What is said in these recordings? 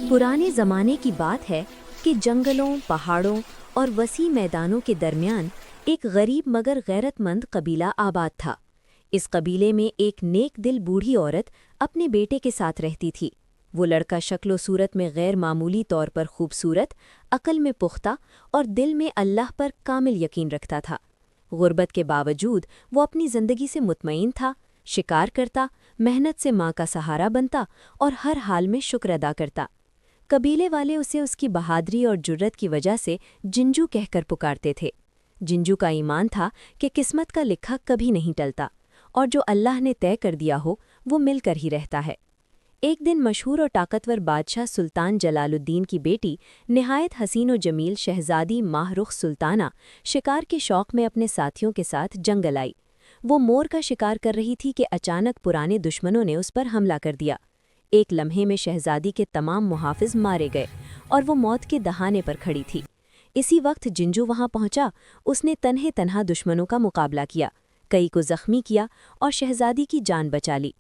पुराने ज़माने की बात है कि जंगलों, पहाड़ों और वसी मैदानों के दरमियान एक गरीब मगर गैरतमंद कबीला आबाद था। इस कबीले में एक नेक दिल बूढ़ी औरत अपने बेटे के साथ रहती थी। वो लड़का शक्लो सूरत में गैर मामूली तौर पर खूबसूरत, अक्ल में पुख्ता और दिल में अल्लाह पर कामिल यकीन रखता था। गुर्बत के बावजूद वो अपनी ज़िंदगी से मुतमईन था, शिकार करता, मेहनत से माँ का सहारा बनता और हर हाल में शुक्र अदा करता। कबीले वाले उसे उसकी बहादुरी और जुर्रत की वजह से जिंजू कहकर पुकारते थे। जिंजू का ईमान था कि किस्मत का लिखा कभी नहीं टलता और जो अल्लाह ने तय कर दिया हो वो मिलकर ही रहता है। एक दिन मशहूर और ताकतवर बादशाह सुल्तान जलालुद्दीन की बेटी निहायत हसीन और जमील शहजादी माहरुख सुल्ताना शिकार के शौक़ में अपने साथियों के साथ जंगल आई। वो मोर का शिकार कर रही थी कि अचानक पुराने दुश्मनों ने उस पर हमला कर दिया। एक लम्हे में शहजादी के तमाम मुहाफिज मारे गए और वो मौत के दहाने पर खड़ी थी। इसी वक्त जिंजू वहां पहुंचा। उसने तन्हे तन्हा दुश्मनों का मुकाबला किया, कई को जख्मी किया और शहजादी की जान बचा ली।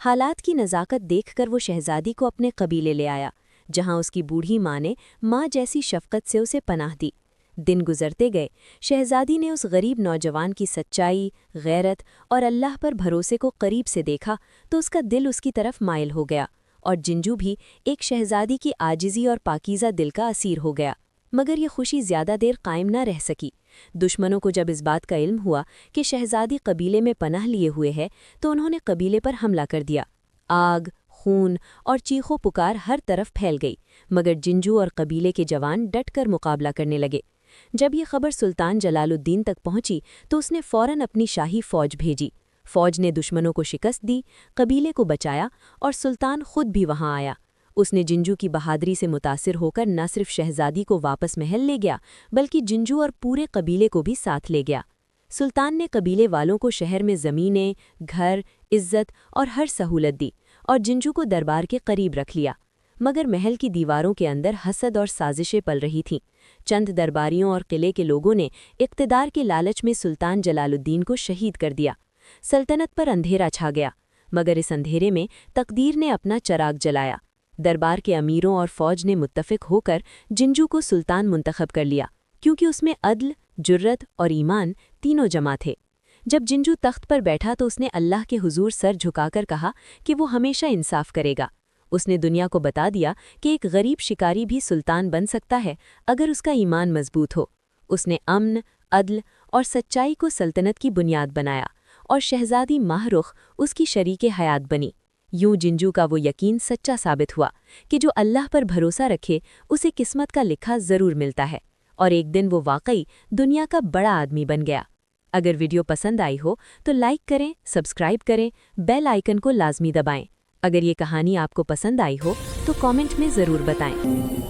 हालात की नज़ाकत देखकर वो शहजादी को अपने कबीले ले आया, जहां उसकी बूढ़ी माँ ने माँ जैसी शफकत से उसे पनाह दी। दिन गुजरते गए, शहजादी ने उस गरीब नौजवान की सच्चाई, गैरत और अल्लाह पर भरोसे को करीब से देखा तो उसका दिल उसकी तरफ माइल हो गया और जिंजू भी एक शहजादी की आजिज़ी और पाकीज़ा दिल का असीर हो गया। मगर ये खुशी ज़्यादा देर कायम न रह सकी। दुश्मनों को जब इस बात का इल्म हुआ कि शहजादी कबीले में पनाह लिए हुए है तो उन्होंने कबीले पर हमला कर दिया। आग, खून और चीखों पुकार हर तरफ फैल गई, मगर जिंजू और कबीले के जवान डटकर मुकाबला करने लगे। जब ये खबर सुल्तान जलालुद्दीन तक पहुंची तो उसने फ़ौरन अपनी शाही फ़ौज भेजी। फ़ौज ने दुश्मनों को शिकस्त दी, कबीले को बचाया और सुल्तान खुद भी वहां आया। उसने जिंजू की बहादुरी से मुतासिर होकर न सिर्फ शहजादी को वापस महल ले गया, बल्कि जिंजू और पूरे कबीले को भी साथ ले गया। सुल्तान ने कबीले वालों को शहर में ज़मीनें, घर, इज्जत और हर सहूलत दी और जिंजू को दरबार के करीब रख लिया। मगर महल की दीवारों के अंदर हसद और साजिशें पल रही थीं। चंद दरबारियों और किले के लोगों ने इक़्तिदार के लालच में सुल्तान जलालुद्दीन को शहीद कर दिया। सल्तनत पर अंधेरा छा गया, मगर इस अंधेरे में तकदीर ने अपना चराग जलाया। दरबार के अमीरों और फ़ौज ने मुत्तफ़िक होकर जिंजू को सुल्तान मुंतखब कर लिया, क्योंकि उसमें अदल, जुर्रत और ईमान तीनों जमा थे। जब जिंजू तख्त पर बैठा तो उसने अल्लाह के हुजूर सर झुकाकर कहा कि वो हमेशा इंसाफ करेगा। उसने दुनिया को बता दिया कि एक गरीब शिकारी भी सुल्तान बन सकता है अगर उसका ईमान मजबूत हो। उसने अमन, अदल और सच्चाई को सल्तनत की बुनियाद बनाया और शहजादी माहरुख उसकी शरीके हयात बनी। यूं जिंजू का वो यकीन सच्चा साबित हुआ कि जो अल्लाह पर भरोसा रखे उसे किस्मत का लिखा ज़रूर मिलता है, और एक दिन वो वाकई दुनिया का बड़ा आदमी बन गया। अगर वीडियो पसंद आई हो तो लाइक करें, सब्सक्राइब करें, बेल आइकन को लाजमी दबाएं। अगर ये कहानी आपको पसंद आई हो तो कमेंट में ज़रूर बताएं।